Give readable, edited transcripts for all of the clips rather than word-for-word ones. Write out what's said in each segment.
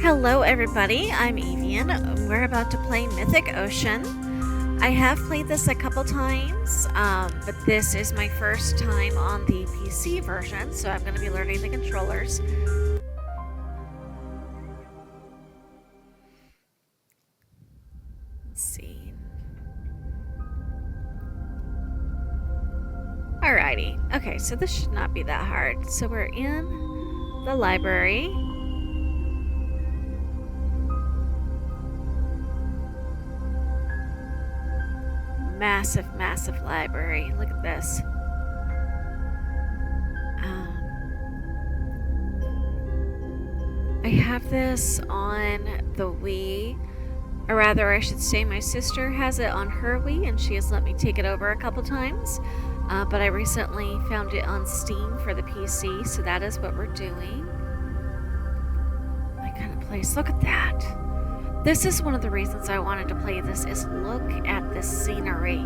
Hello, everybody. I'm Evian. We're about to play Mythic Ocean. I have played this a couple times, but this is my first time on the PC version, so I'm going to be learning the controllers. Let's see. Alrighty. Okay, so this should not be that hard. So we're in the library. Massive library. Look at this. I have this on the Wii, or rather I should say my sister has it on her Wii and she has let me take it over a couple times, but I recently found it on Steam for the PC, so that is what we're doing. My kind of place. Look at that. This is one of the reasons I wanted to play this, is look at this scenery.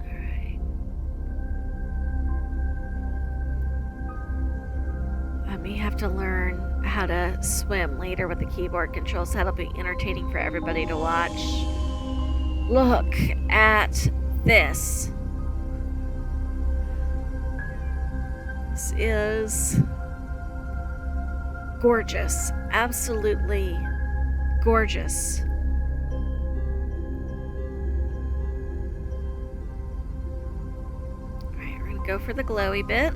Alright. I may have to learn how to swim later with the keyboard controls. That'll be entertaining for everybody to watch. Look at this. This is gorgeous. Absolutely gorgeous. Alright, we're gonna go for the glowy bit.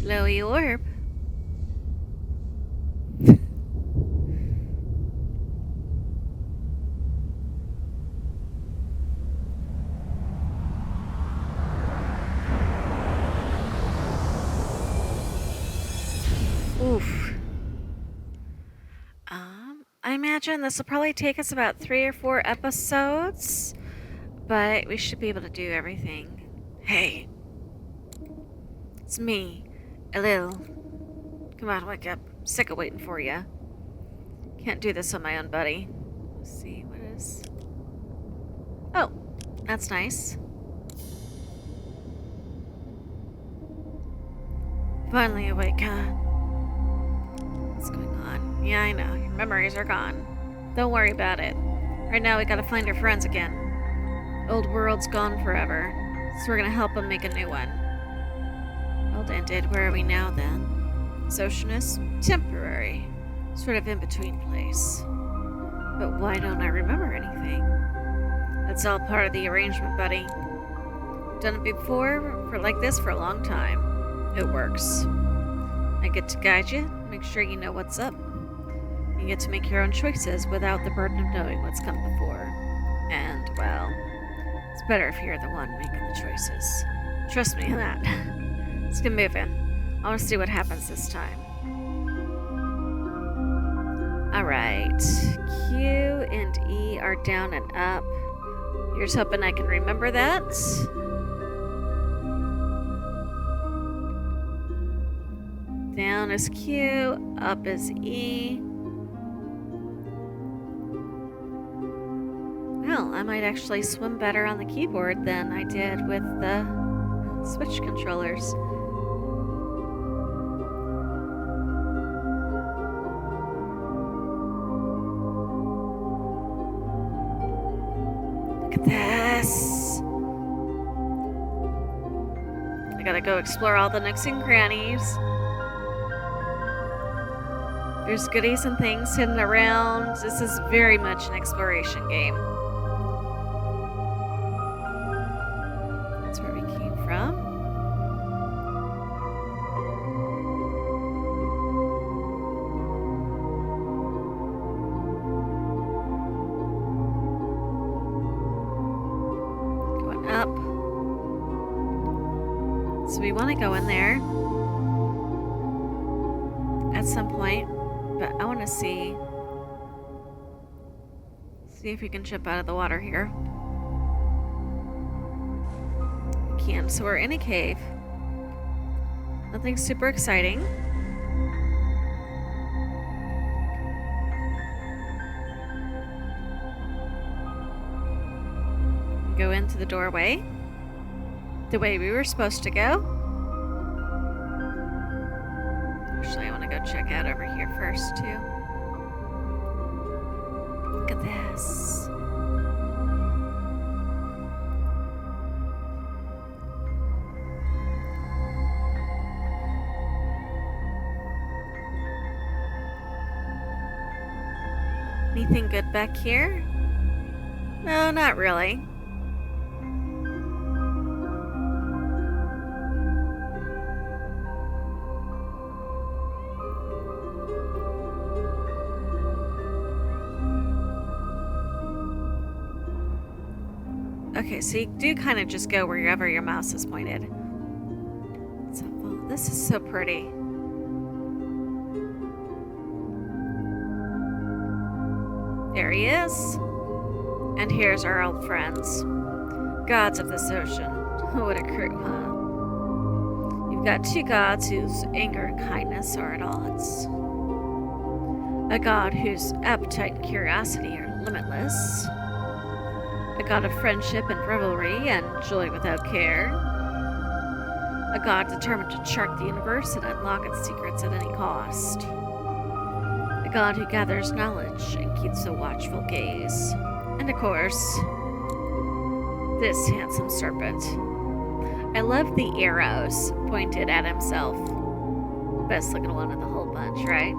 Glowy orb. Oof. I imagine this will probably take us about 3 or 4 episodes, but we should be able to do everything. Hey. It's me. Hello. Come on, wake up. I'm sick of waiting for you. Can't do this on my own, buddy. Let's see, what is... Oh, that's nice. Finally awake, huh? What's going on? Yeah, I know. Your memories are gone. Don't worry about it. Right now, we gotta find our friends again. Old world's gone forever, so we're gonna help them make a new one. World ended. Where are we now, then? Oceanus? Temporary. Sort of in-between place. But why don't I remember anything? That's all part of the arrangement, buddy. Done it before, for like this for a long time. It works. I get to guide you, make sure you know what's up. You get to make your own choices without the burden of knowing what's come before. And, well, it's better if you're the one making the choices. Trust me on that. Let's get moving. I want to see what happens this time. Alright. Q and E are down and up. Here's hoping I can remember that. Down is Q, up is E. Well, I might actually swim better on the keyboard than I did with the Switch controllers. Look at this. I gotta go explore all the nooks and crannies. There's goodies and things hidden around. This is very much an exploration game. That's where we came from. Going up. So we want to go in there at some point. But I want to see if we can jump out of the water here. We can. So we're in a cave. Nothing super exciting. go into the doorway the way we were supposed to go. Actually, I want to go check out over here first, too. Look at this. Anything good back here? No, not really. Okay, so you do kind of just go wherever your mouse is pointed. So, oh, this is so pretty. There he is. And here's our old friends. Gods of this ocean. What a crew, huh? You've got two gods whose anger and kindness are at odds. A god whose appetite and curiosity are limitless. A god of friendship and revelry and joy without care. A god determined to chart the universe and unlock its secrets at any cost. A god who gathers knowledge and keeps a watchful gaze. And of course, this handsome serpent. I love the arrows pointed at himself. Best looking one of the whole bunch, right?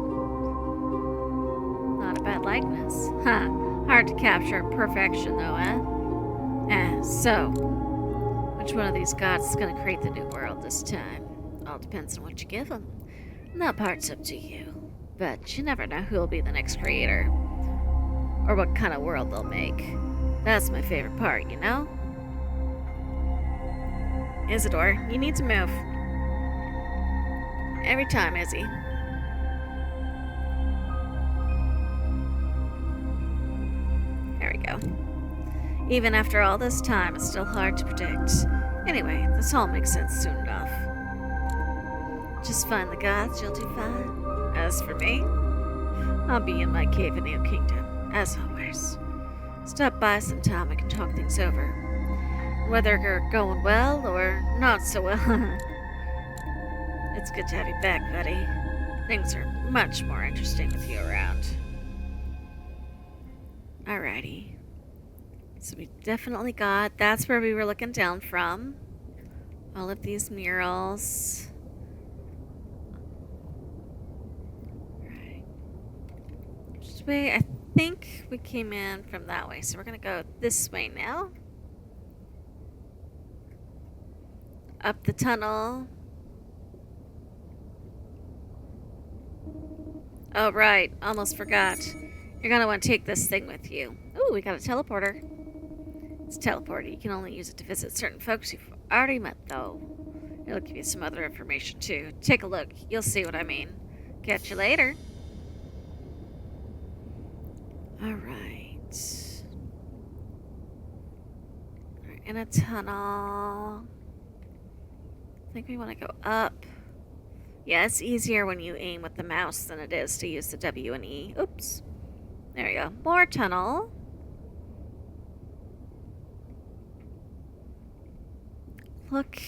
Not a bad likeness. Huh. Hard to capture perfection though, so, which one of these gods is going to create the new world this time? All depends on what you give them. And that part's up to you. But you never know who will be the next creator. Or what kind of world they'll make. That's my favorite part, you know? Isidore, you need to move. Every time, Izzy. There we go. Even after all this time, it's still hard to predict. Anyway, this all makes sense soon enough. Just find the gods, you'll do fine. As for me, I'll be in my cave in the kingdom, as always. Stop by sometime, we can talk things over. Whether you're going well or not so well. It's good to have you back, buddy. Things are much more interesting with you around. Alrighty. So we definitely got, that's where we were looking down from. All of these murals. Right. Which way? I think we came in from that way. So we're going to go this way now. Up the tunnel. Oh, right. Almost forgot. You're going to want to take this thing with you. Ooh, we got a teleporter. It's a teleporter. You can only use it to visit certain folks you've already met, though. It'll give you some other information, too. Take a look. You'll see what I mean. Catch you later. Alright. We're in a tunnel. I think we want to go up. Yeah, it's easier when you aim with the mouse than it is to use the W and E. Oops. There we go. More tunnel. Look.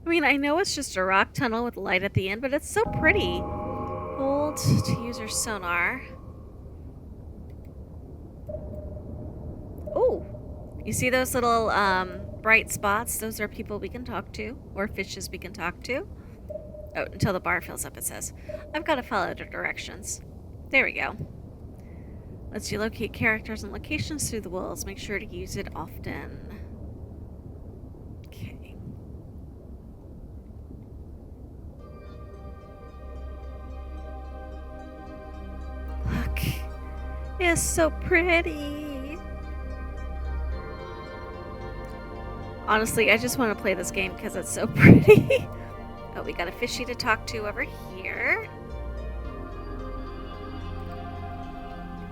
I mean, I know it's just a rock tunnel with light at the end, but it's so pretty. Hold to use your sonar. Oh. You see those little bright spots? Those are people we can talk to, or fishes we can talk to. Oh, until the bar fills up, it says. I've got to follow the directions. There we go. Lets you locate characters and locations through the walls. Make sure to use it often. Okay. Look. It's so pretty. Honestly, I just want to play this game because it's so pretty. Oh, we got a fishy to talk to over here.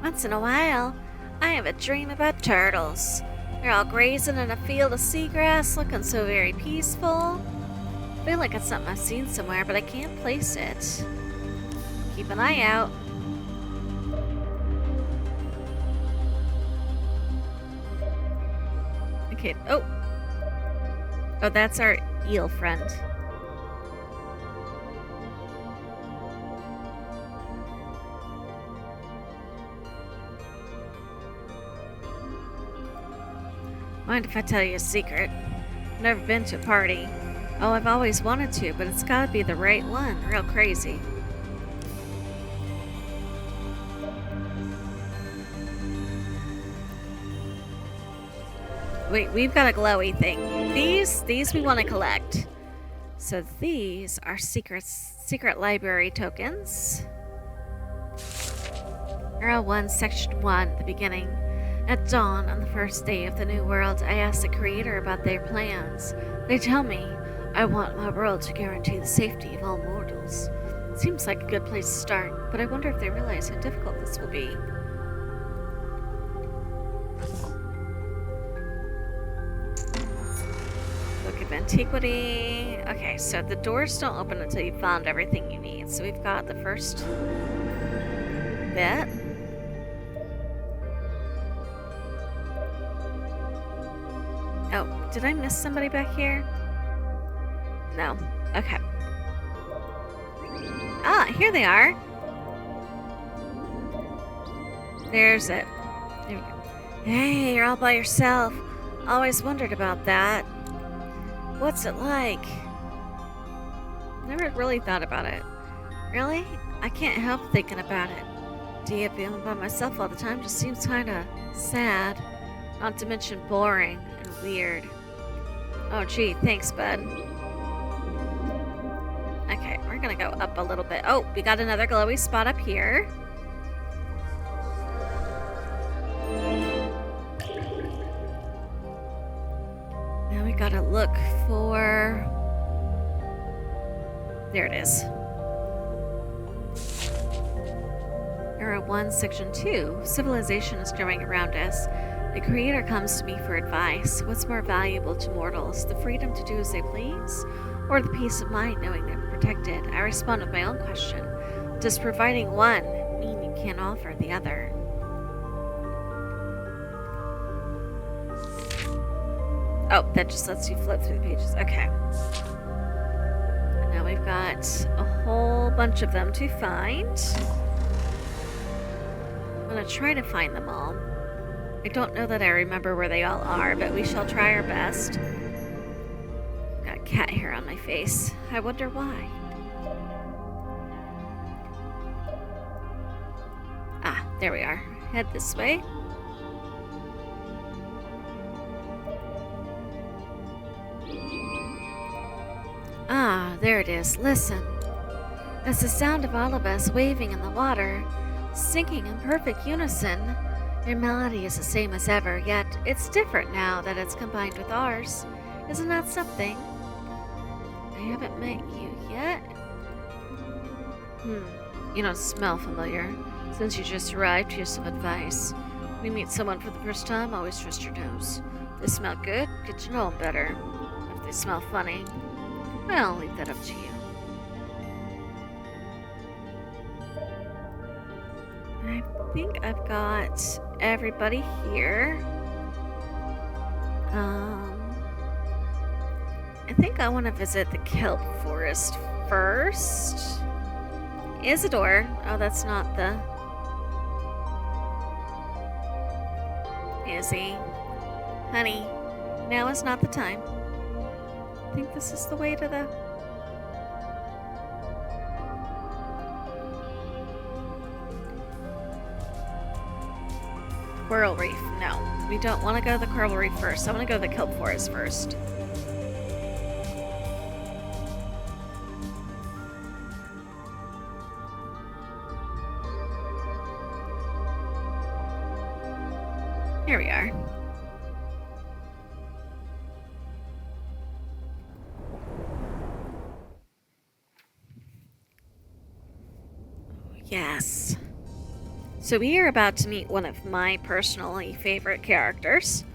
Once in a while, I have a dream about turtles. They're all grazing in a field of seagrass, looking so very peaceful. I feel like it's something I've seen somewhere, but I can't place it. Keep an eye out. Okay. Oh. Oh, that's our eel friend. Mind if I tell you a secret? I've never been to a party. Oh, I've always wanted to, but it's gotta be the right one. Real crazy. Wait, we've got a glowy thing. These we want to collect. So these are secret library tokens. Era 1, Section 1, the beginning. At dawn, on the first day of the new world, I asked the creator about their plans. They tell me, I want my world to guarantee the safety of all mortals. Seems like a good place to start, but I wonder if they realize how difficult this will be. Book of Antiquity. Okay, so the doors don't open until you've found everything you need. So we've got the first bit. Oh, did I miss somebody back here? No. Okay. Ah, here they are. There's it. There we go. Hey, you're all by yourself. Always wondered about that. What's it like? Never really thought about it. Really? I can't help thinking about it. Being by myself all the time just seems kinda sad. Not to mention boring and weird. Oh gee, thanks, bud. Okay, we're gonna go up a little bit. Oh, we got another glowy spot up here. Now we gotta look for... There it is. Era 1, Section 2. Civilization is growing around us. The creator comes to me for advice. What's more valuable to mortals, the freedom to do as they please, or the peace of mind knowing they're protected? I respond with my own question. Does providing one mean you can't offer the other? Oh, that just lets you flip through the pages. Okay. And now we've got a whole bunch of them to find. I'm going to try to find them all. I don't know that I remember where they all are, but we shall try our best. Got cat hair on my face. I wonder why. Ah, there we are. Head this way. Ah, there it is. Listen. It's the sound of all of us waving in the water, singing in perfect unison. Your melody is the same as ever, yet it's different now that it's combined with ours. Isn't that something? I haven't met you yet. You don't smell familiar. Since you just arrived, here's some advice. When you meet someone for the first time, always trust your nose. If they smell good, get to know them better. If they smell funny, well, I'll leave that up to you. I think I've got everybody here. I think I want to visit the kelp forest first. Isidore. Oh, that's not the... Izzy. Honey, now is not the time. I think this is the way to the... Coral Reef. No, we don't want to go to the Coral Reef first. I want to go to the kelp forest first. Here we are. Yes. So we are about to meet one of my personally favorite characters.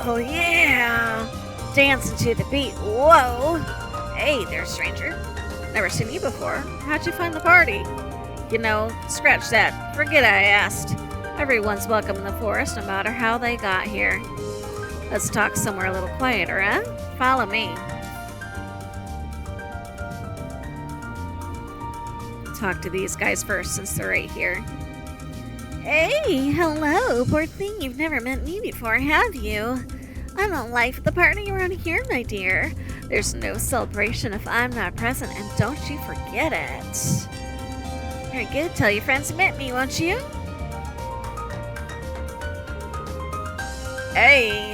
Oh, yeah! Dancing to the beat. Whoa! Hey there, stranger. Never seen you before. How'd you find the party? You know, scratch that. Forget I asked. Everyone's welcome in the forest, no matter how they got here. Let's talk somewhere a little quieter, huh? Follow me. Talk to these guys first, since they're right here. Hey, hello. Poor thing, you've never met me before, have you? I'm the life of the party around here, my dear. There's no celebration if I'm not present, and don't you forget it. Very good. Tell your friends you met me, won't you? Hey.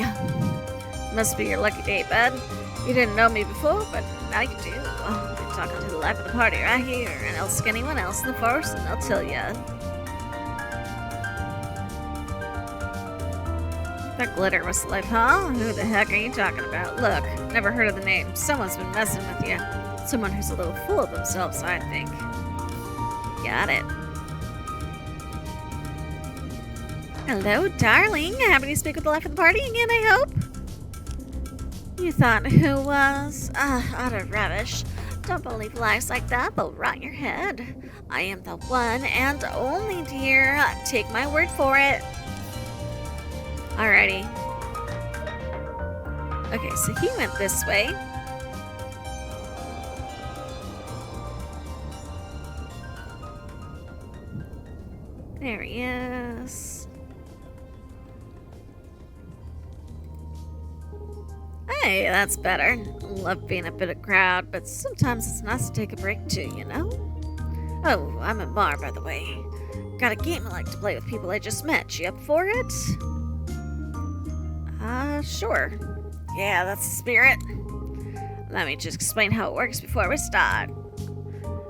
Must be your lucky day, bud. You didn't know me before, but now you do. I've been talking to the life of the party right here, and ask anyone else in the forest, and they'll tell ya. That glitter was the life, huh? Who the heck are you talking about? Look, never heard of the name. Someone's been messing with you. Someone who's a little full of themselves, I think. Got it. Hello, darling. Happy to speak with the life of the party again, I hope? You thought who was? Utter rubbish. Don't believe lies like that. They'll rot your head. I am the one and only, dear. Take my word for it. Alrighty. Okay, so he went this way. There he is. Hey, that's better. Love being a bit of crowd, but sometimes it's nice to take a break too, you know? Oh, I'm in Mar, by the way. Got a game I like to play with people I just met. You up for it? Sure. Yeah, that's the spirit. Let me just explain how it works before we start.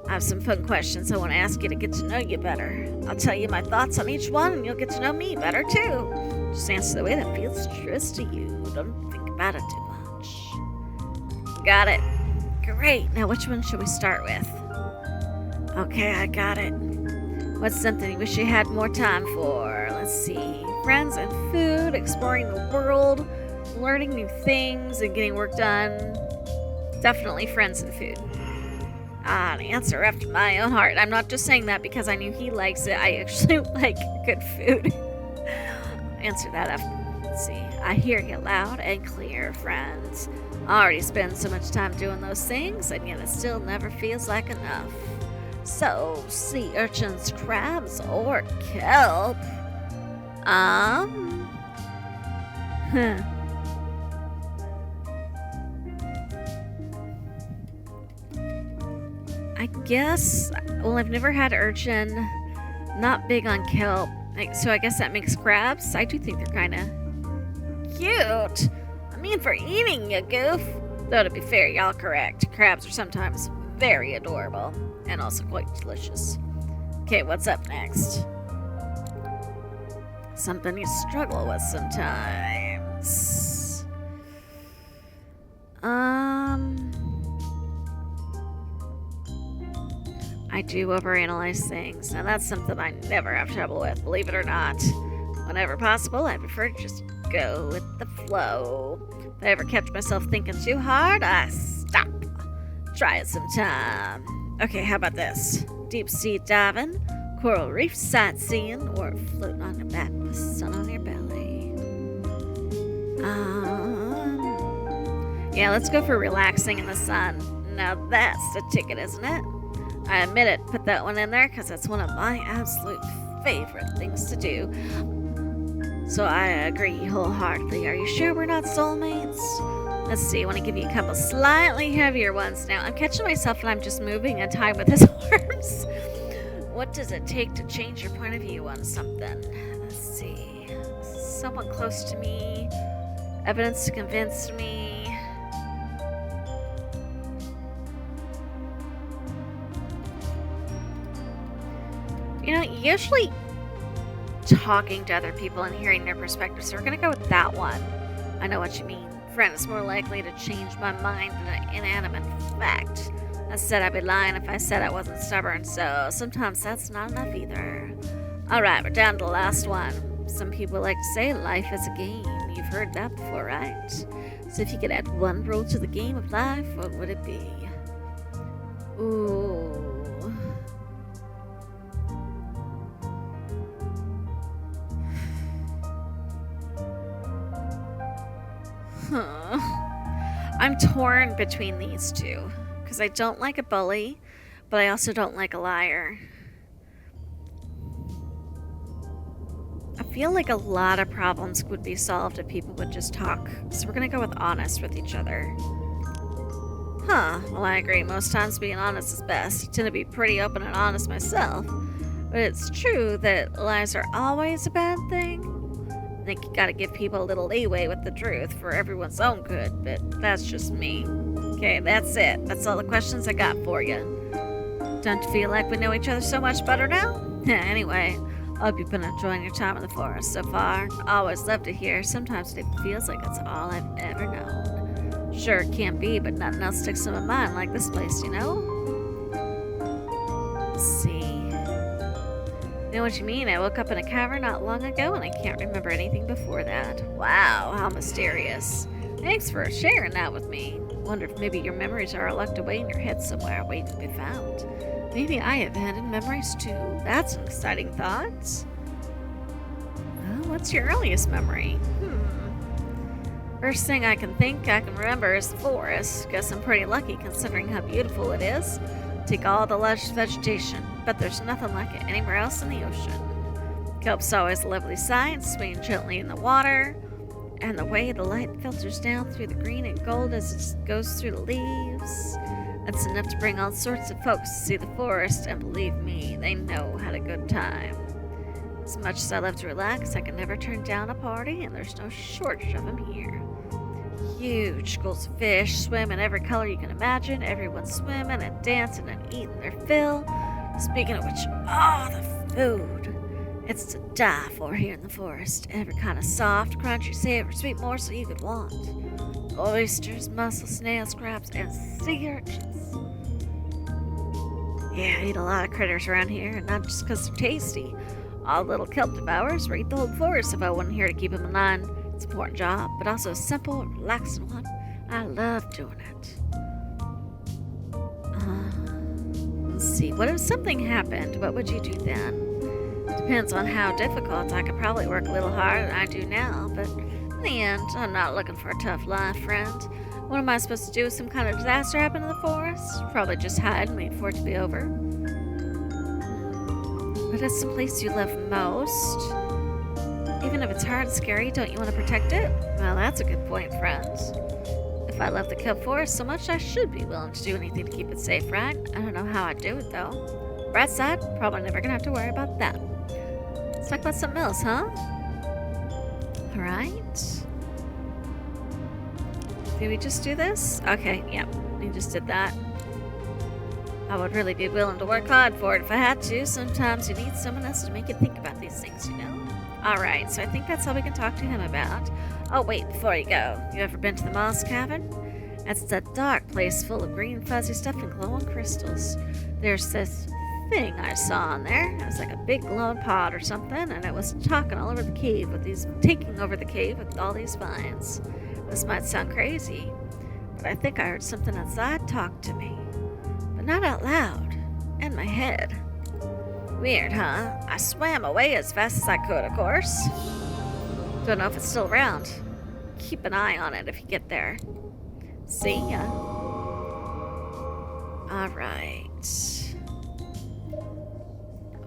I have some fun questions I want to ask you to get to know you better. I'll tell you my thoughts on each one, and you'll get to know me better, too. Just answer the way that feels truest to you. Don't think about it too much. Got it. Great. Now, which one should we start with? Okay, I got it. What's something you wish you had more time for? Let's see. Friends and food, exploring the world, learning new things, and getting work done. Definitely friends and food. An answer after my own heart. I'm not just saying that because I knew he likes it. I actually like good food. Answer that after. Let's see. I hear you loud and clear, friends. I already spend so much time doing those things, and yet it still never feels like enough. So, sea urchins, crabs, or kelp? I guess, well, I've never had urchin, not big on kelp, so I guess that makes crabs. I do think they're kind of cute. I mean, for eating, you goof. Though to be fair, y'all correct. Crabs are sometimes very adorable, and also quite delicious. Okay, what's up next? Something you struggle with sometimes. I do overanalyze things. Now that's something I never have trouble with, believe it or not. Whenever possible, I prefer to just go with the flow. If I ever catch myself thinking too hard, I stop. Try it sometime. Okay, how about this? Deep sea diving, coral reef sightseeing, or floating on your back with the sun on your belly. Yeah, let's go for relaxing in the sun. Now that's the ticket, isn't it? I admit it, put that one in there because that's one of my absolute favorite things to do. So I agree wholeheartedly. Are you sure we're not soulmates? Let's see, I want to give you a couple slightly heavier ones now. I'm catching myself and I'm just moving in time with his arms. What does it take to change your point of view on something? Let's see. Someone close to me. Evidence to convince me. You know, usually talking to other people and hearing their perspectives, so we're going to go with that one. I know what you mean. Friend is more likely to change my mind than an inanimate fact. I said I'd be lying if I said I wasn't stubborn, so sometimes that's not enough either. Alright, we're down to the last one. Some people like to say life is a game. You've heard that before, right? So if you could add one rule to the game of life, what would it be? Ooh. I'm torn between these two. Because I don't like a bully, but I also don't like a liar. I feel like a lot of problems would be solved if people would just talk. So we're going to go with honest with each other. Huh, well I agree, most times being honest is best. I tend to be pretty open and honest myself, but it's true that lies are always a bad thing. I think you gotta give people a little leeway with the truth for everyone's own good, but that's just me. Okay, that's it. That's all the questions I got for you. Don't you feel like we know each other so much better now? Anyway, I hope you've been enjoying your time in the forest so far. I always love to hear. Sometimes it feels like it's all I've ever known. Sure, it can't be, but nothing else sticks in my mind like this place, you know? Let's see. You know what you mean? I woke up in a cavern not long ago and I can't remember anything before that. Wow, how mysterious. Thanks for sharing that with me. Wonder if maybe your memories are locked away in your head somewhere waiting to be found. Maybe I have hidden memories too. That's an exciting thought. Well, what's your earliest memory? First thing I can remember is the forest. Guess I'm pretty lucky considering how beautiful it is. Take all the lush vegetation, but there's nothing like it anywhere else in the ocean. Kelp's always a lovely sight, swaying gently in the water, and the way the light filters down through the green and gold as it goes through the leaves. That's enough to bring all sorts of folks to see the forest, and believe me, they know how to good time. As much as I love to relax, I can never turn down a party, and there's no shortage of them here. Huge schools of fish swim in every color you can imagine. Everyone's swimming and dancing and eating their fill. Speaking of which, the food. It's to die for here in the forest. Every kind of soft, crunchy, savory, sweet morsel you could want. Oysters, mussels, snails, crabs, and sea urchins. Yeah, I eat a lot of critters around here, and not just because they're tasty. All little kelp devourers would eat the whole forest if I wasn't here to keep them in line. It's an important job, but also a simple, relaxing one. I love doing it. Let's see. What if something happened? What would you do then? Depends on how difficult. I could probably work a little harder than I do now, but in the end, I'm not looking for a tough life, friend. What am I supposed to do if some kind of disaster happened in the forest? Probably just hide and wait for it to be over. But it's the place you love most. Even if it's hard and scary, don't you want to protect it? Well, that's a good point, friends. If I love the kelp forest so much, I should be willing to do anything to keep it safe, right? I don't know how I'd do it, though. Bright side, probably never gonna have to worry about that. Let's talk about something else, huh? Alright. Did we just do this? Okay, yeah, we just did that. I would really be willing to work hard for it if I had to. Sometimes you need someone else to make you think about these things, you know? Alright, so I think that's all we can talk to him about. Oh wait, before you go, you ever been to the Moss Cavern? That's that dark place full of green fuzzy stuff and glowing crystals. There's this thing I saw in there. It was like a big glowing pod or something, and it was taking over the cave with all these vines. This might sound crazy, but I think I heard something inside talk to me. But not out loud, in my head. Weird, huh? I swam away as fast as I could, of course. Don't know if it's still around. Keep an eye on it if you get there. See ya. Alright.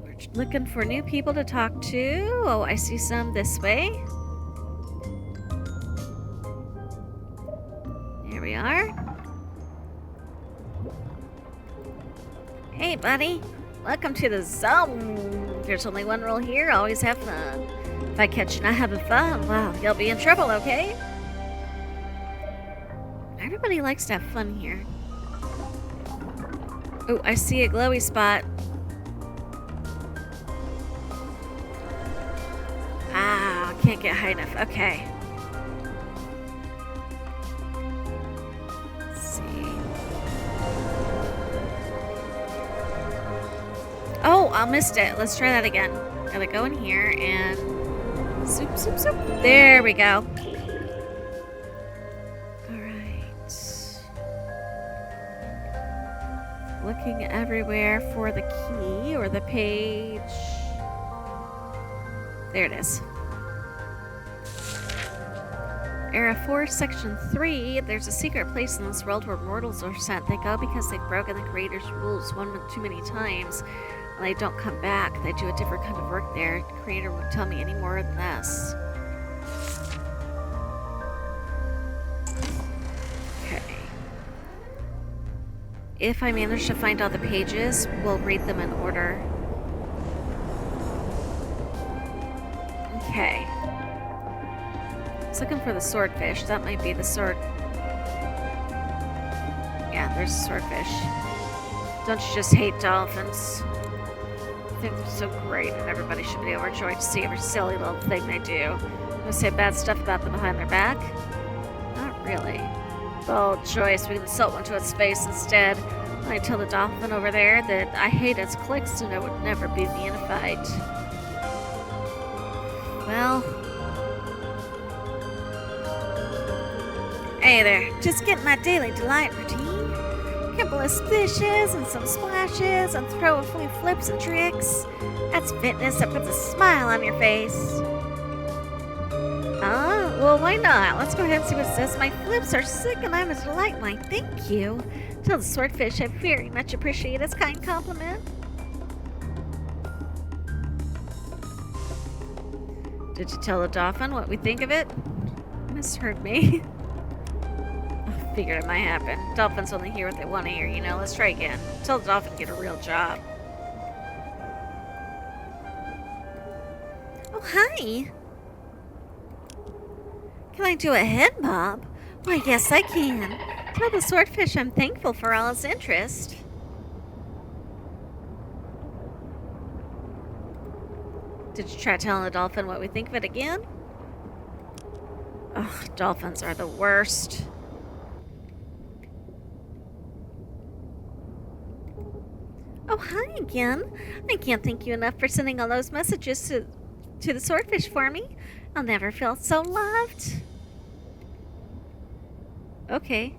We're looking for new people to talk to. Oh, I see some this way. Here we are. Hey, buddy. Welcome to the zone. There's only one rule here. Always have fun. If I catch you not having fun, well, you'll be in trouble, okay? Everybody likes to have fun here. Oh, I see a glowy spot. Ah, can't get high enough. Okay. Let's see. Oh, I missed it. Let's try that again. Gotta go in here and zoop, zoop, zoop. There we go. Looking everywhere for the key or the page. There it is. Era 4, Section 3. There's a secret place in this world where mortals are sent. They go because they've broken the Creator's rules one too many times. And they don't come back. They do a different kind of work there. The Creator won't tell me any more than this. Okay. If I manage to find all the pages, we'll read them in order. Okay. I was looking for the swordfish. That might be the sword. Yeah, there's a swordfish. Don't you just hate dolphins? I think they're so great, and everybody should be overjoyed to see every silly little thing they do. I'm gonna say bad stuff about them behind their back? Not really. Bold choice. We can insult one to its face instead. I tell the dolphin over there that I hate its clicks and it would never beat me in a fight. Well... Hey there, just getting my daily delight routine. A couple of splishes and some splashes and throw a few flips and tricks. That's fitness that puts a smile on your face. Well, why not? Let's go ahead and see what it says. My flips are sick and I'm a delight. Why, thank you. Tell the swordfish I very much appreciate his kind compliment. Did you tell the dolphin what we think of it? Misheard me. I figured it might happen. Dolphins only hear what they want to hear, you know. Let's try again. Tell the dolphin to get a real job. Oh, hi. Can I do a head bob? Why, yes, I can. Tell the swordfish I'm thankful for all his interest. Did you try telling the dolphin what we think of it again? Ugh, dolphins are the worst. Oh, hi again. I can't thank you enough for sending all those messages to the swordfish for me. I'll never feel so loved. Okay.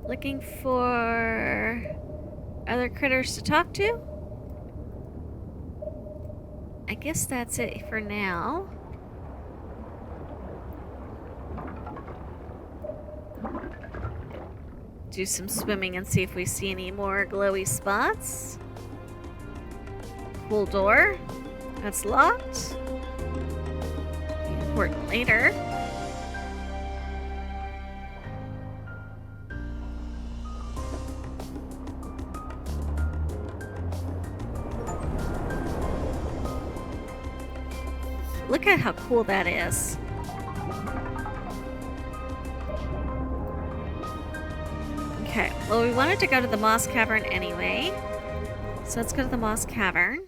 Looking for other critters to talk to? I guess that's it for now. Do some swimming and see if we see any more glowy spots. Cool door. That's locked. Important later. Look at how cool that is. Okay, well, we wanted to go to the Moss Cavern anyway. So let's go to the Moss Cavern.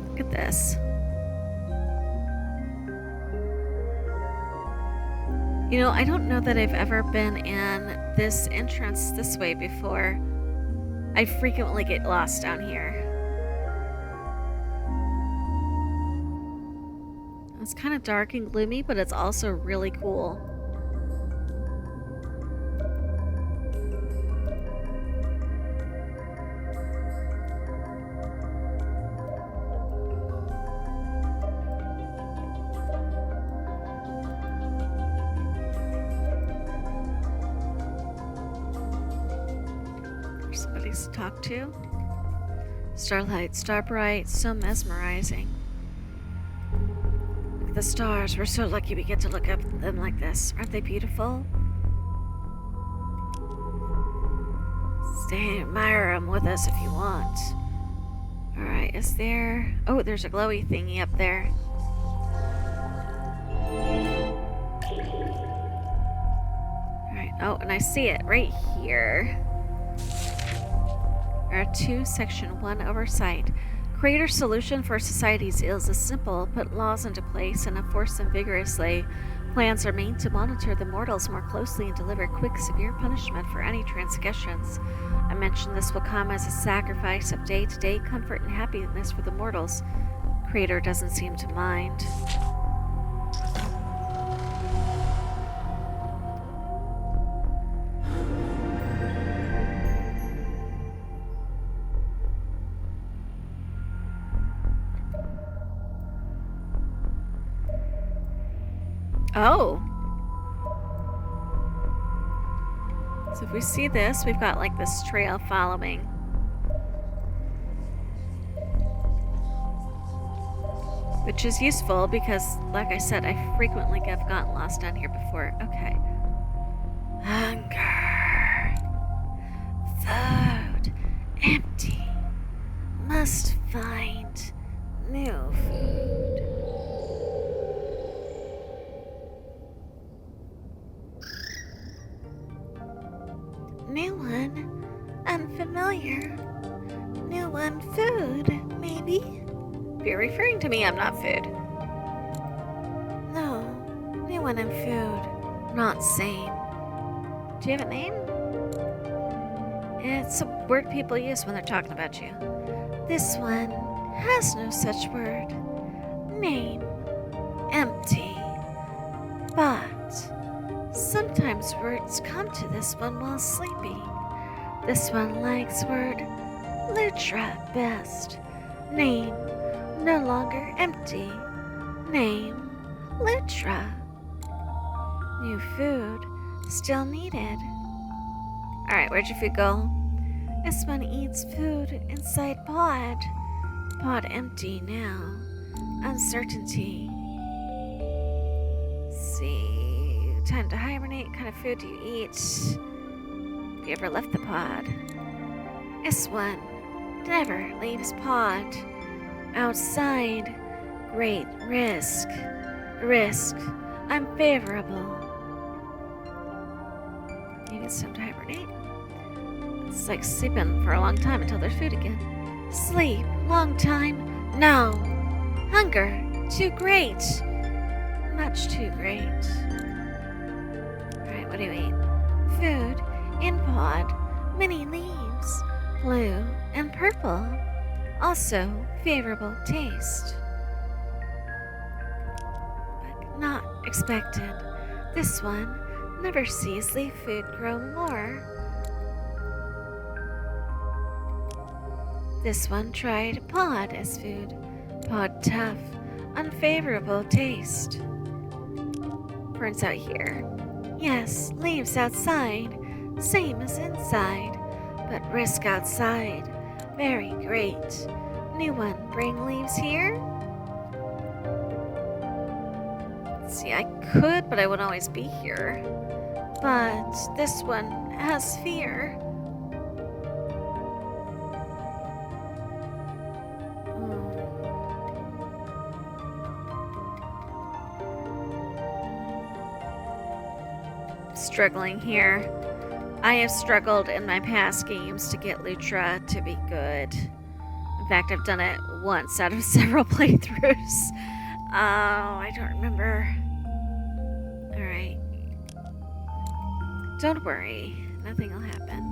Look at this. You know, I don't know that I've ever been in this entrance this way before. I frequently get lost down here. It's kind of dark and gloomy, but it's also really cool. Somebody's to talk to. Starlight, star bright, so mesmerizing. Look at the stars. We're so lucky we get to look up at them like this. Aren't they beautiful? Stay and admire them with us if you want. Alright, is there... Oh, there's a glowy thingy up there. Alright, oh, and I see it right here. Era 2, Section 1, Oversight. Creator's solution for society's ills is simple. Put laws into place and enforce them vigorously. Plans are made to monitor the mortals more closely and deliver quick, severe punishment for any transgressions. I mention this will come as a sacrifice of day-to-day comfort and happiness for the mortals. Creator doesn't seem to mind. Oh. So if we see this, we've got like this trail following. Which is useful because, like I said, I frequently have gotten lost down here before. Okay. Hunger. Food. Empty. Must find new food. New one. Unfamiliar. New one. Food, maybe? If you're referring to me, I'm not food. No. New one and food. Not same. Do you have a name? It's a word people use when they're talking about you. This one has no such word. Name. Empty. But sometimes words come to this one while sleeping. This one likes word Lutra best. Name. No longer empty. Name. Lutra. New food. Still needed. Alright, where'd your food go? This one eats food inside pod. Pod empty now. Uncertainty. See. Time to hibernate. What kind of food do you eat? Have you ever left the pod? This one never leaves pod. Outside. Great risk. Risk. Unfavorable. You get some to hibernate. It's like sleeping for a long time until there's food again. Sleep. Long time. No. Hunger. Too great. Much too great. Alright, what do you eat? Food. In pod. Many leaves. Blue and purple. Also favorable taste. But not expected. This one never sees leaf food grow more. This one tried pod as food. Pod tough. Unfavorable taste. Burns out here. Yes, leaves outside. Same as inside. But risk outside. Very great. New one, bring leaves here? See, I could, but I wouldn't always be here. But this one has fear. Struggling here. I have struggled in my past games to get Lutra to be good. In fact, I've done it once out of several playthroughs. Oh, I don't remember. Alright. Don't worry. Nothing will happen.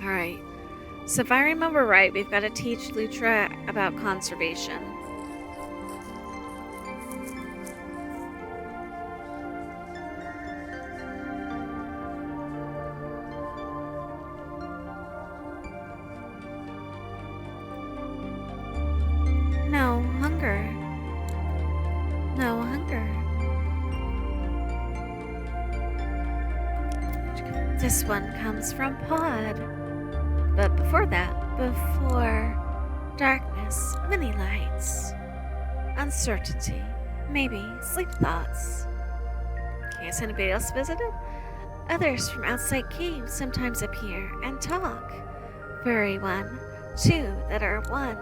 Alright. So if I remember right, we've got to teach Lutra about conservation. No hunger. No hunger. This one comes from pod. But before that, before darkness, many lights. Uncertainty. Maybe sleep thoughts. Has anybody else visited? Others from outside caves sometimes appear and talk. Furry one, two that are one.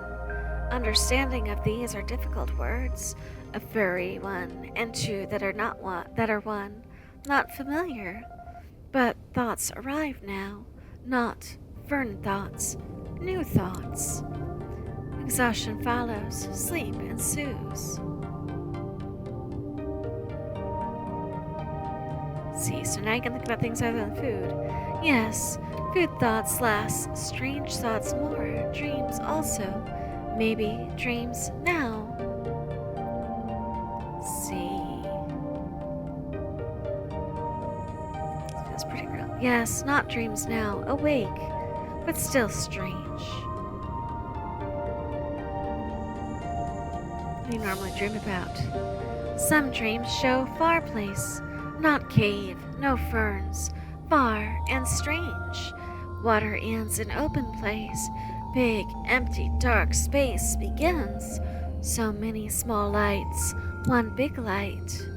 Understanding of these are difficult words. A furry one and two that are not one, not familiar. But thoughts arrive now, not fern thoughts, new thoughts. Exhaustion follows, sleep ensues. See, so now you can think about things other than food. Yes, food thoughts last, strange thoughts more, dreams also. Maybe dreams now. See. This feels pretty real. Yes, not dreams now. Awake, but still strange. we normally dream about. Some dreams show far place, not cave, no ferns, far and strange. Water ends in open place, big, empty, dark space begins. So many small lights, one big light.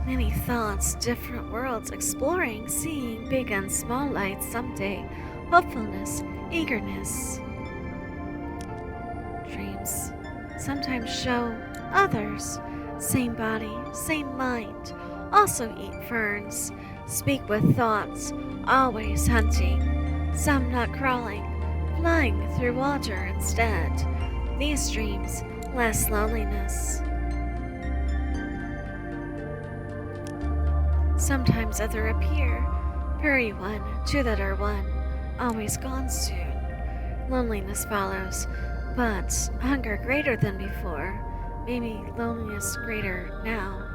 Many thoughts, different worlds, exploring, seeing big and small lights someday. Hopefulness, eagerness. Dreams sometimes show others. Same body, same mind. Also eat ferns. Speak with thoughts, always hunting. Some not crawling, flying through water instead. These dreams, less loneliness. Sometimes other appear, furry one, two that are one, always gone soon. Loneliness follows, but hunger greater than before, maybe loneliness greater now.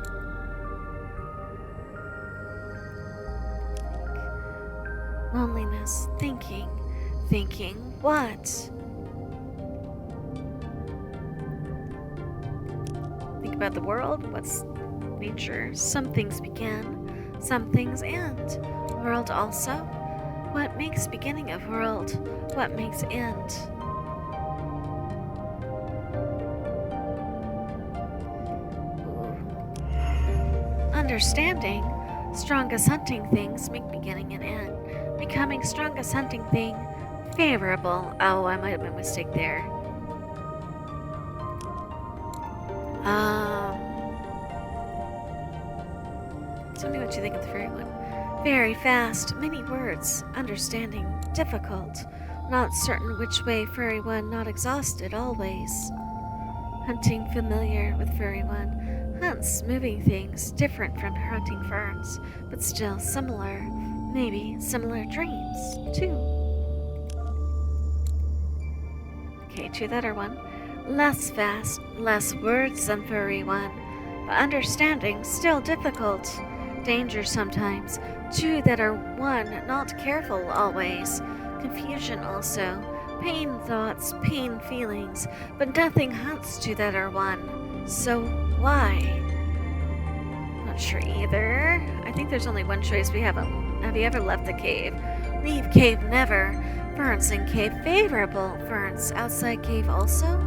Loneliness, thinking what? Think about the world, what's nature, some things begin. Some things end. World also? What makes beginning of world? What makes end? Ooh. Understanding. Strongest hunting things make beginning and end. Becoming strongest hunting thing. Favorable. Oh, I might have made a mistake there. Tell me what you think of the fairy one. Very fast, many words, understanding, difficult. Not certain which way furry one, not exhausted always. Hunting familiar with furry one. Hunts, moving things, different from hunting ferns, but still similar. Maybe similar dreams, too. Okay, two that are one. Less fast, less words than furry one, but understanding still difficult. Danger sometimes, two that are one, not careful always. Confusion also, pain thoughts, pain feelings, but nothing hunts two that are one. So why? Not sure either. I think there's only one choice we have. Have you ever left the cave? Leave cave never. Ferns in cave favorable. Ferns outside cave also?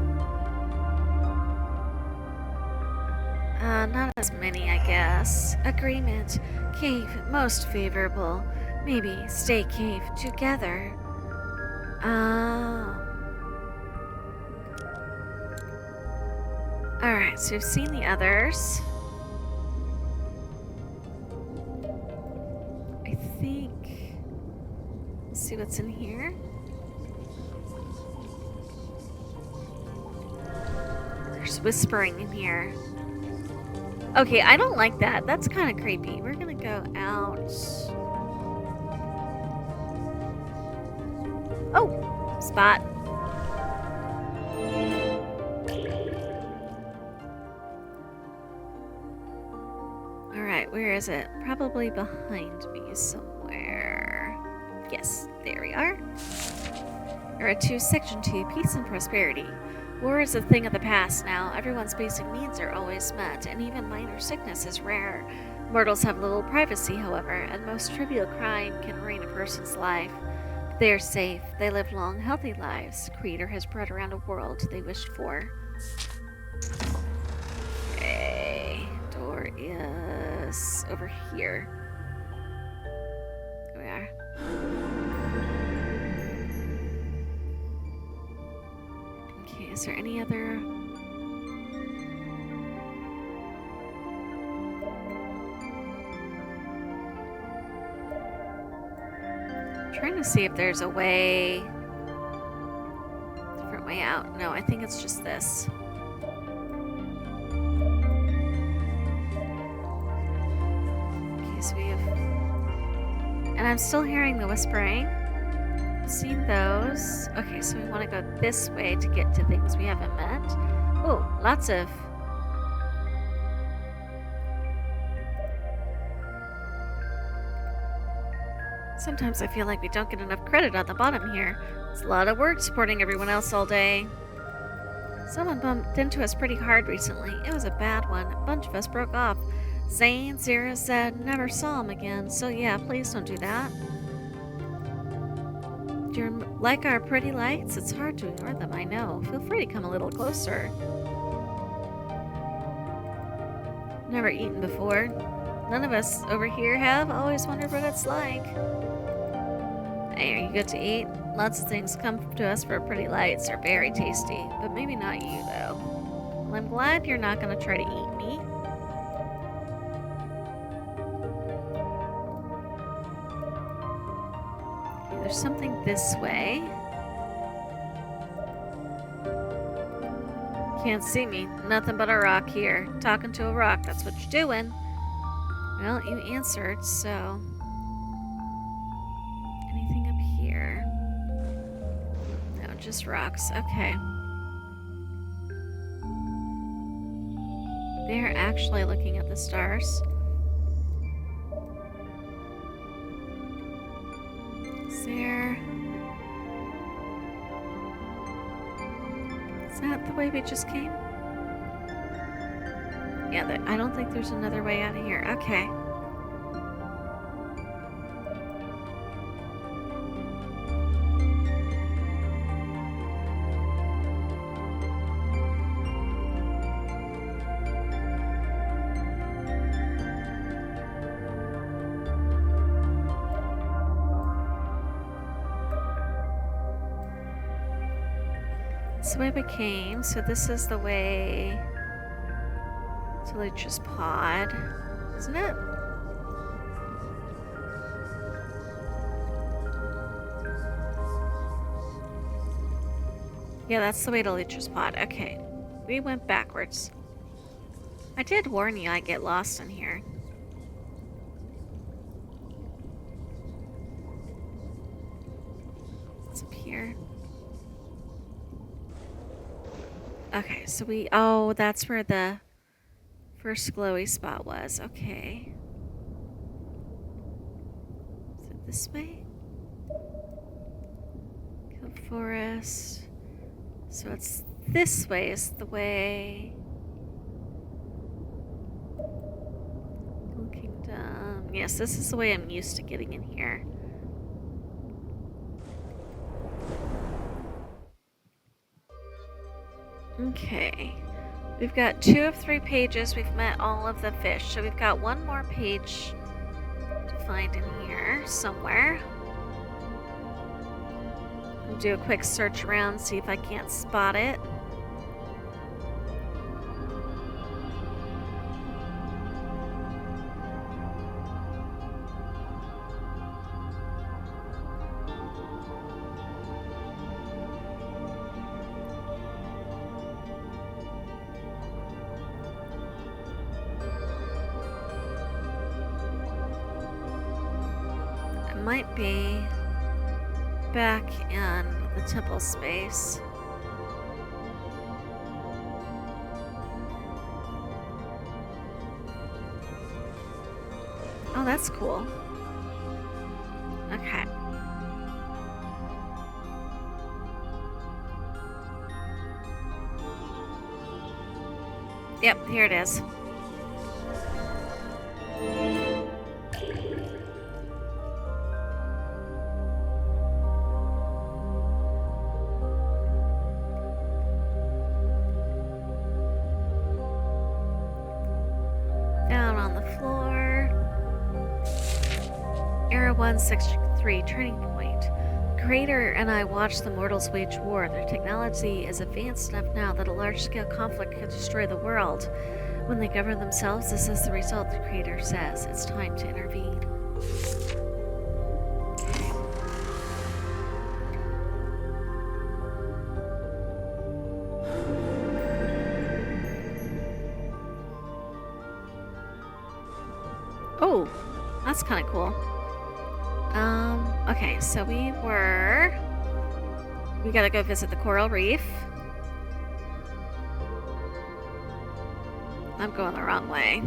Not as many, I guess. Agreement. Cave most favorable. Maybe stay cave together. Alright, so we've seen the others. I think... Let's see what's in here. There's whispering in here. Okay, I don't like that. That's kind of creepy. We're gonna go out. Oh, spot. Alright, where is it? Probably behind me somewhere. Yes, there we are. Era 2, Section 2, Peace and Prosperity. War is a thing of the past now. Everyone's basic needs are always met, and even minor sickness is rare. Mortals have little privacy, however, and most trivial crime can ruin a person's life. But they are safe. They live long, healthy lives. Creator has brought around a world they wished for. Okay, door is over here. Here we are. Is there any other... I'm trying to see if there's a way... different way out. No, I think it's just this. Okay, so we have... And I'm still hearing the whispering. Seen those. Okay, so we want to go this way to get to things we haven't met. Oh, lots of... Sometimes I feel like we don't get enough credit on the bottom here. It's a lot of work supporting everyone else all day. Someone bumped into us pretty hard recently. It was a bad one. A bunch of us broke off. Zane, Zira, Zed, never saw him again. So yeah, please don't do that. Do you like our pretty lights? It's hard to ignore them, I know. Feel free to come a little closer. Never eaten before. None of us over here have. Always wondered what it's like. Hey, are you good to eat? Lots of things come to us for pretty lights. Are very tasty. But maybe not you, though. Well, I'm glad you're not going to try to eat me. Okay, there's something this way. Can't see me. Nothing but a rock here. Talking to a rock. That's what you're doing. Well, you answered, so... Anything up here? No, just rocks. Okay. They're actually looking at the stars. Is there... Is that the way we just came? Yeah, I don't think there's another way out of here. Okay. This is the way we came, so this is the way to Leech's pod, isn't it? Yeah, that's the way to Leech's pod. Okay, we went backwards. I did warn you I'd get lost in here. What's up here? Okay, so oh, that's where the first glowy spot was. Okay. Is it this way? Kill forest. So it's this way is the way. Hill Kingdom. Yes, this is the way I'm used to getting in here. Okay. We've got 2 of 3 pages. We've met all of the fish. So we've got one more page to find in here somewhere. I'll do a quick search around, see if I can't spot it. Might be back in the temple space. Oh, that's cool. Okay. Yep, here it is. Era 163, turning point. Creator and I watched the mortals wage war. Their technology is advanced enough now that a large-scale conflict could destroy the world. When they govern themselves, this is the result, the Creator says. It's time to intervene. Oh, that's kind of cool. Okay, so we gotta go visit the coral reef. I'm going the wrong way.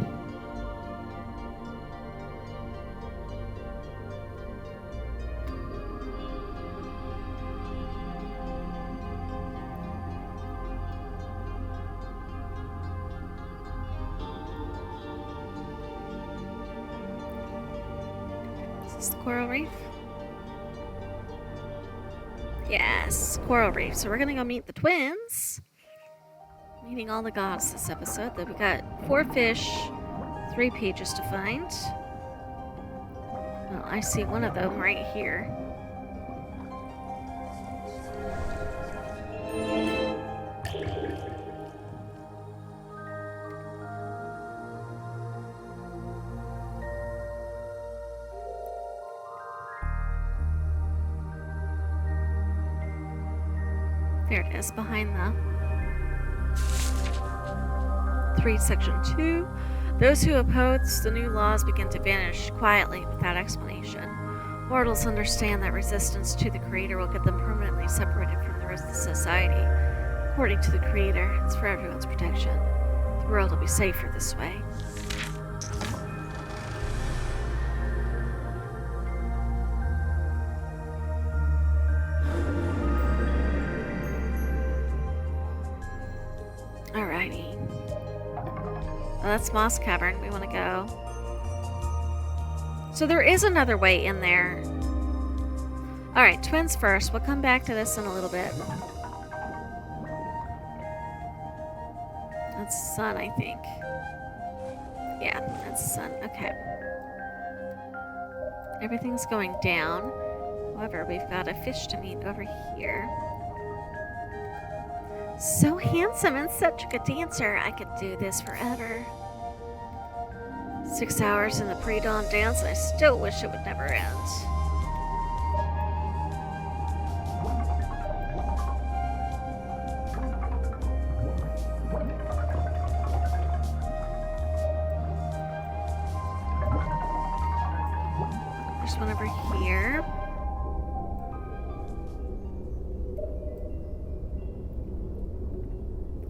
Is this the coral reef? Yes, coral reef. So we're gonna go meet the twins. Meeting all the gods this episode. That we got 4 fish, 3 pages to find. Well, I see one of them right here. There it is, behind the 3, section 2. Those who oppose the new laws begin to vanish quietly without explanation. Mortals understand that resistance to the Creator will get them permanently separated from the rest of society. According to the Creator, it's for everyone's protection. The world will be safer this way. Alrighty. Well, that's Moss Cavern. We want to go. So there is another way in there. Alright, twins first. We'll come back to this in a little bit. That's sun, I think. Yeah, that's sun. Okay. Everything's going down. However, we've got a fish to meet over here. So handsome and such a good dancer. I could do this forever. 6 hours in the pre-dawn dance, I still wish it would never end. There's one over here.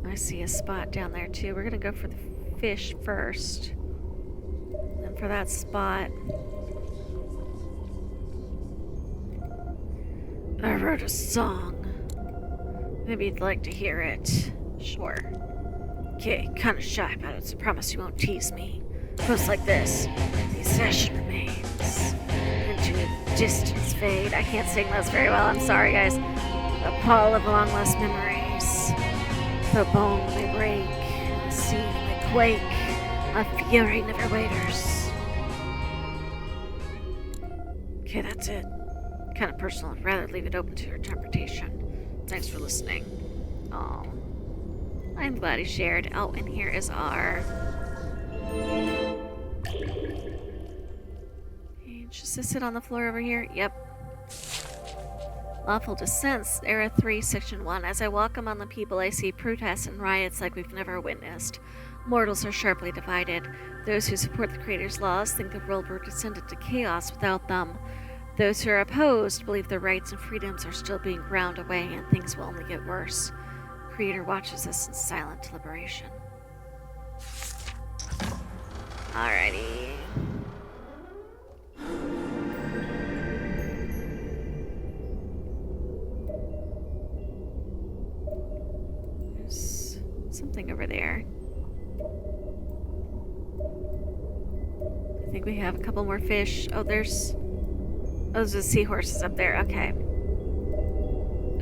I see a spot down there too. We're gonna go for the fish first. And for that spot, I wrote a song. Maybe you'd like to hear it. Sure. Okay, kinda shy about it, so promise you won't tease me. Goes like this. The session remains. Into a distance fade. I can't sing those very well, I'm sorry guys. A pall of long lost memories. The bone may break, the sea may quake, a fury never waiters. Okay, that's it. Kind of personal. I'd rather leave it open to your interpretation. Thanks for listening. Oh, I'm glad he shared. Oh, and here is our page. Does this sit on the floor over here? Yep. Lawful Descents, Era 3, Section 1. As I walk among the people, I see protests and riots like we've never witnessed. Mortals are sharply divided. Those who support the Creator's laws think the world will descend into chaos without them. Those who are opposed believe their rights and freedoms are still being ground away and things will only get worse. Creator watches us in silent deliberation. Alrighty. There's something over there. I think we have a couple more fish. Oh, there's the seahorses up there. Okay.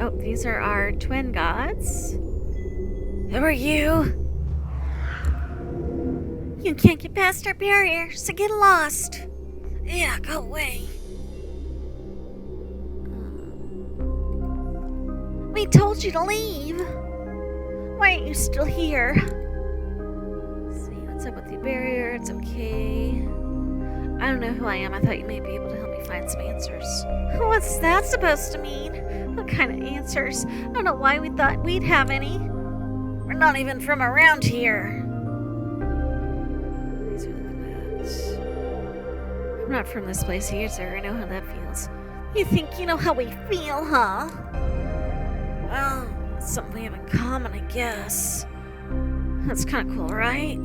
Oh, these are our twin gods. Who are you? You can't get past our barrier, so get lost. Yeah, go away. We told you to leave. Why aren't you still here? Let's see, what's up with the barrier? It's okay. I don't know who I am. I thought you may be able to help me find some answers. What's that supposed to mean? What kind of answers? I don't know why we thought we'd have any. We're not even from around here. These are the bats. I'm not from this place either. I know how that feels. You think you know how we feel, huh? Well, it's something we have in common, I guess. That's kind of cool, right?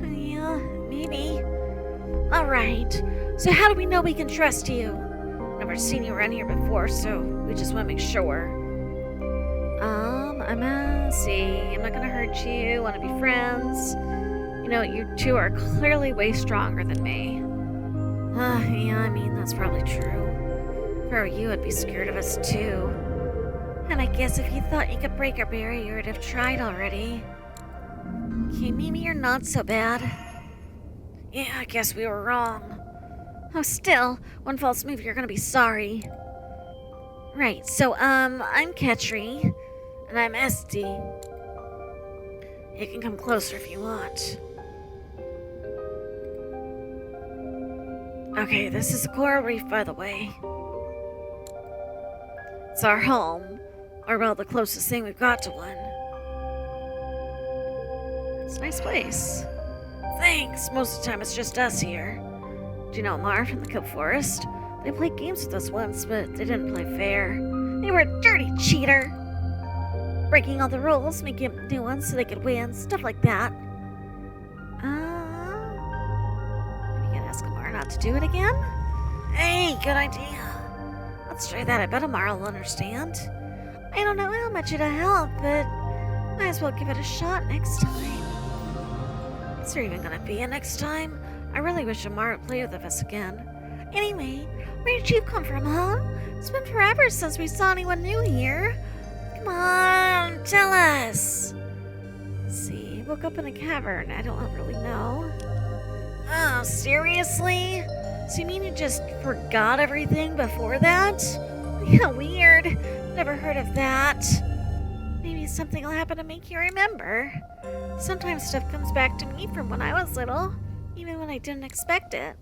Yeah, maybe. Alright, so how do we know we can trust you? Never seen you around here before, so we just want to make sure. I'm not gonna hurt you, want to be friends. You know, you two are clearly way stronger than me. Yeah, I mean, that's probably true. If I were you, I'd be scared of us too. And I guess if you thought you could break our barrier, you'd have tried already. Okay, maybe you're not so bad. Yeah, I guess we were wrong. Oh, still, one false move, you're gonna be sorry. Right, so, I'm Ketri, and I'm Esty. You can come closer if you want. Okay, this is a coral reef, by the way. It's our home, or well, the closest thing we've got to one. It's a nice place. Thanks, most of the time it's just us here. Do you know Mar from the Kill Forest? They played games with us once, but they didn't play fair. They were a dirty cheater! Breaking all the rules, making up new ones so they could win, stuff like that. Maybe you can ask Amara not to do it again? Hey, good idea. Let's try that. I bet Amara will understand. I don't know how much it'll help, but might as well give it a shot next time. Is there even gonna be a next time? I really wish Amara would play with us again. Anyway, where did you come from, huh? It's been forever since we saw anyone new here. Come on, tell us. Let's see, I woke up in a cavern. I don't really know. Oh, seriously? So you mean you just forgot everything before that? Yeah, weird. Never heard of that. Maybe something will happen to make you remember. Sometimes stuff comes back to me from when I was little, even when I didn't expect it.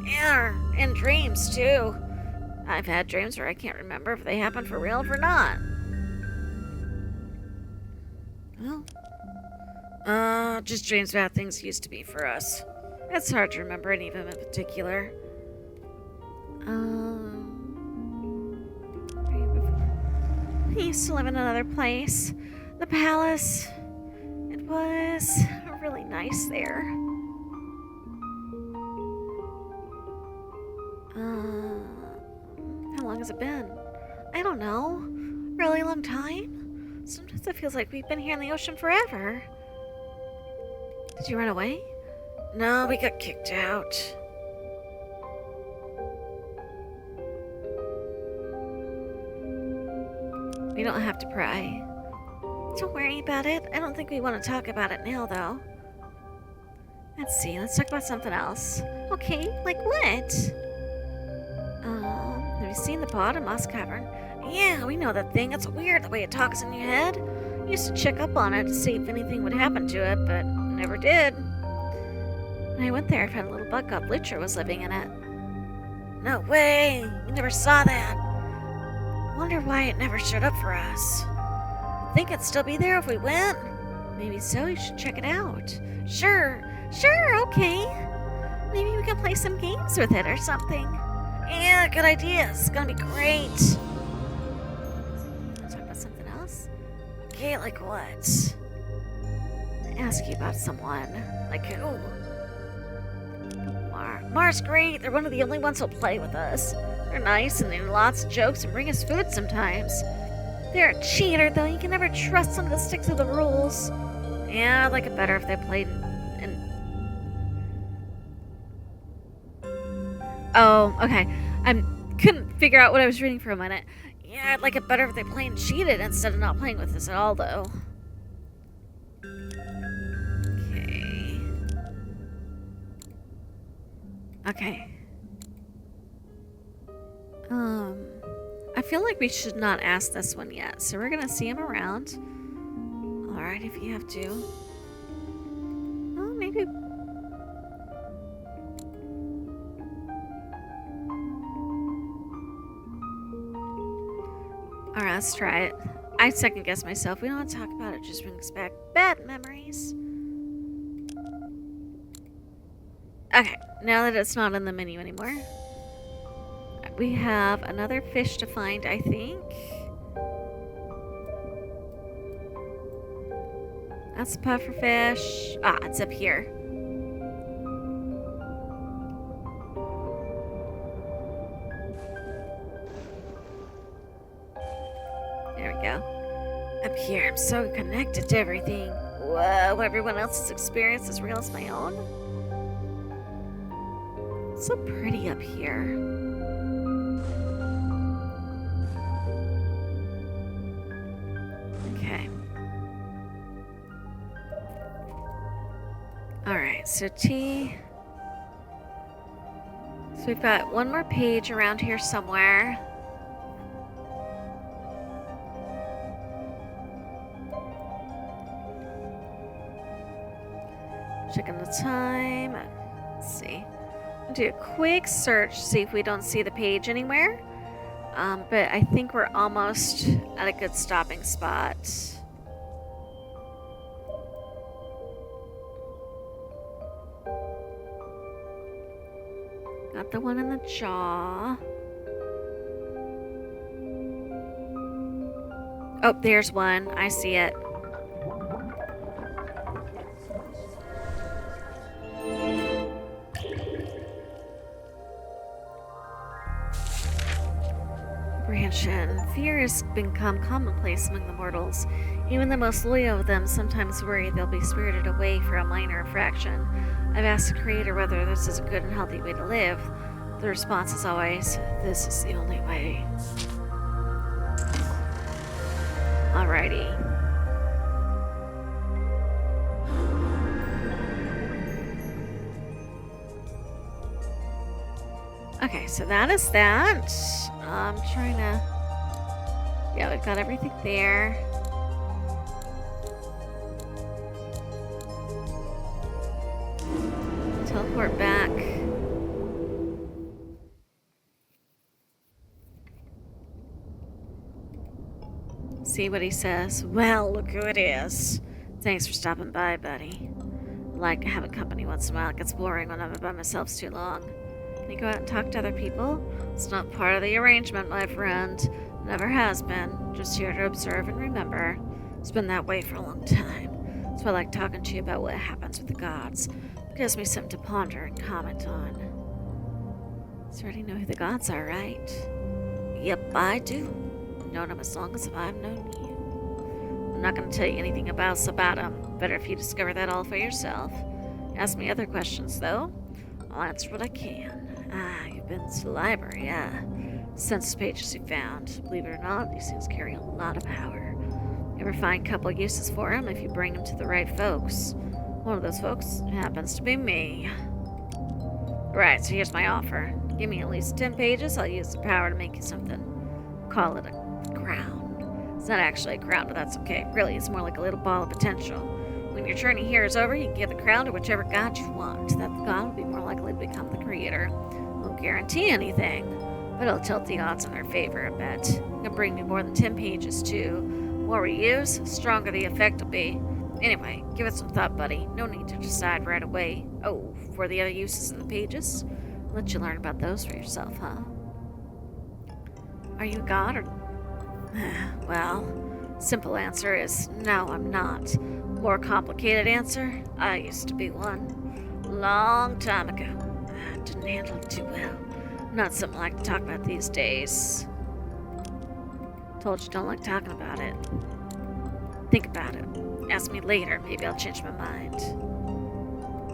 Yeah, and dreams too. I've had dreams where I can't remember if they happened for real or not. Well, just dreams about things used to be for us. It's hard to remember any of them in particular. I used to live in another place. The palace. It was really nice there. How long has it been? I don't know. Really long time? Sometimes it feels like we've been here in the ocean forever. Did you run away? No, we got kicked out. We don't have to pry. Don't worry about it. I don't think we want to talk about it now, though. Let's see. Let's talk about something else. Okay, like what? Have you seen the pod in Moss Cavern? Yeah, we know that thing. It's weird the way it talks in your head. I used to check up on it to see if anything would happen to it, but never did. When I went there, I found a little bug called Lucher was living in it. No way! We never saw that. Wonder why it never showed up for us. Think it'd still be there if we went? Maybe so, you should check it out. Sure, okay. Maybe we can play some games with it or something. Yeah, good idea. It's gonna be great. Wanna talk about something else? Okay, like what? Ask you about someone. Like who? Mar's great. They're one of the only ones who'll play with us. They're nice and they do lots of jokes and bring us food sometimes. They're a cheater, though. You can never trust them to stick to the rules. Yeah, I'd like it better if they played Oh, okay. I couldn't figure out what I was reading for a minute. Yeah, I'd like it better if they played and cheated instead of not playing with us at all, though. Okay. I feel like we should not ask this one yet, so we're gonna see him around. Alright, if you have to. Oh, maybe... Alright, let's try it. I second guess myself. We don't want to talk about it, just brings back bad memories. Okay, now that it's not in the menu anymore. We have another fish to find, I think. That's pufferfish. Ah, it's up here. There we go. Up here, I'm so connected to everything. Whoa, everyone else's experience is real as my own. It's so pretty up here. Okay. Alright, so T. So we've got one more page around here somewhere. Checking the time. Let's see. Do a quick search, see if we don't see the page anywhere. But I think we're almost at a good stopping spot. Got the one in the jaw. Oh, there's one. I see it. Apprehension. Fear has become commonplace among the mortals. Even the most loyal of them sometimes worry they'll be spirited away for a minor infraction. I've asked the Creator whether this is a good and healthy way to live. The response is always, this is the only way. Alrighty. Okay, so that is that. I'm trying to... Yeah, we've got everything there. Teleport back. See what he says. Well, look who it is. Thanks for stopping by, buddy. I like having company once in a while. It gets boring when I'm by myself too long. Can you go out and talk to other people? It's not part of the arrangement, my friend. Never has been. Just here to observe and remember. It's been that way for a long time. That's why I like talking to you about what happens with the gods. It gives me something to ponder and comment on. You already know who the gods are, right? Yep, I do. I've known them as long as I've known you. I'm not going to tell you anything about them. Better if you discover that all for yourself. Ask me other questions, though. I'll answer what I can. Ah, you've been to the library, yeah. Census pages you found. Believe it or not, these things carry a lot of power. You ever find a couple uses for them if you bring them to the right folks. One of those folks happens to be me. Right, so here's my offer. Give me at least 10 pages, I'll use the power to make you something. Call it a crown. It's not actually a crown, but that's okay. Really, it's more like a little ball of potential. When your journey here is over, you can give the crown to whichever god you want. That god will be more likely to become the creator. Won't guarantee anything, but it'll tilt the odds in their favor a bit. It'll bring me more than 10 pages, too. More we use, stronger the effect will be. Anyway, give it some thought, buddy. No need to decide right away. Oh, for the other uses of the pages? I'll let you learn about those for yourself, huh? Are you a god or... Well, simple answer is no, I'm not. More complicated answer, I used to be one. Long time ago. I didn't handle it too well. Not something I like to talk about these days. Told you don't like talking about it. Think about it. Ask me later, maybe I'll change my mind.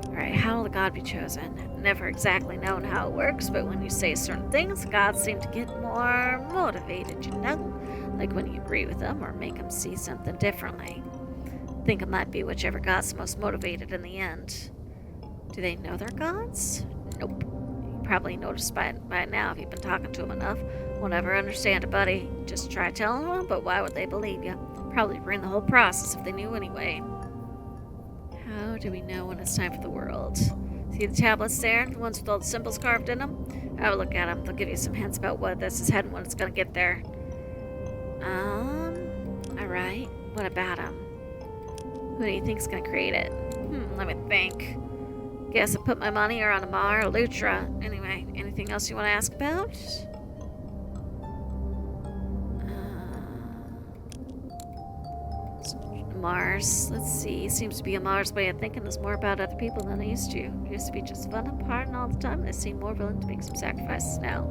Alright, how will the god be chosen? Never exactly known how it works, but when you say certain things, gods seem to get more motivated, you know? Like when you agree with them or make them see something differently. Think it might be whichever god's most motivated in the end. Do they know they're gods? Nope. You probably noticed by now if you've been talking to them enough. Won't ever understand it, buddy. Just try telling them, but why would they believe you? Probably ruin the whole process if they knew anyway. How do we know when it's time for the world? See the tablets there? The ones with all the symbols carved in them? Have a look at them. They'll give you some hints about what this is heading when it's gonna get there. Alright. What about them? Who do you think's gonna create it? Let me think. Guess I put my money on Amar or Lutra. Anyway, anything else you want to ask about? Mars. Let's see. Seems to be Amar's way of thinking is more about other people than it used to. It used to be just fun and partying all the time. They seem more willing to make some sacrifices now.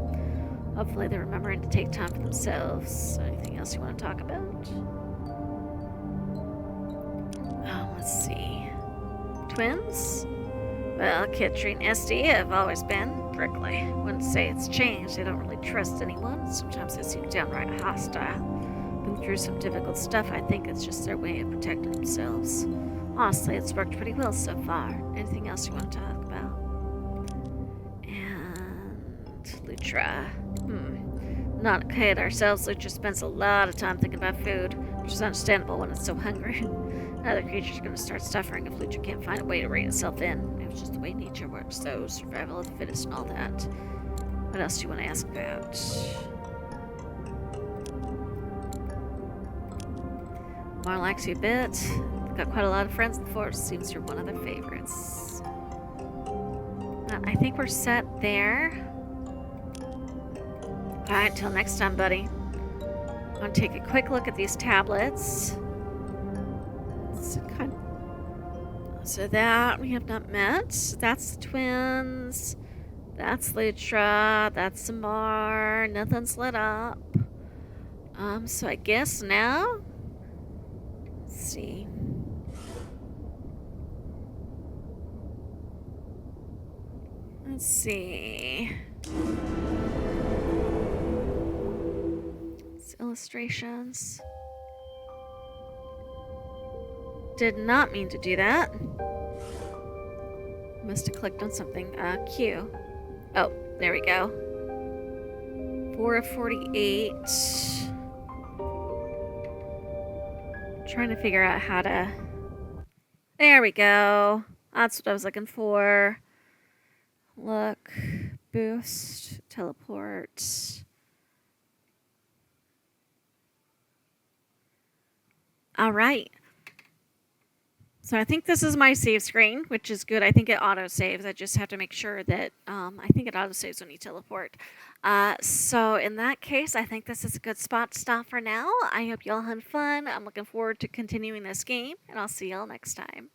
Hopefully they're remembering to take time for themselves. Anything else you want to talk about? Let's see. Twins? Well, Kitri and Esty have always been prickly. Wouldn't say it's changed. They don't really trust anyone. Sometimes they seem downright hostile. Been through some difficult stuff. I think it's just their way of protecting themselves. Honestly, it's worked pretty well so far. Anything else you want to talk about? And Lutra. Not okay ourselves. Lutra spends a lot of time thinking about food, which is understandable when it's so hungry. Other creatures are going to start suffering if Lucha can't find a way to rein itself in. It's just the way nature works, though. Survival of the fittest and all that. What else do you want to ask about? Mar likes you a bit. Got quite a lot of friends in the forest. Seems you're one of their favorites. I think we're set there. Alright, till next time, buddy. I'm going to take a quick look at these tablets. So that we have not met. That's the twins. That's Lutra. That's Samar. Nothing's lit up. So I guess now. Let's see. Let's see. It's illustrations. Did not mean to do that. Must have clicked on something. Q. Oh, there we go. 4 of 48. Trying to figure out how to... There we go. That's what I was looking for. Look. Boost. Teleport. Alright. So I think this is my save screen, which is good. I think it auto-saves. I just have to make sure that, I think it auto-saves when you teleport. So in that case, I think this is a good spot to stop for now. I hope y'all had fun. I'm looking forward to continuing this game, and I'll see y'all next time.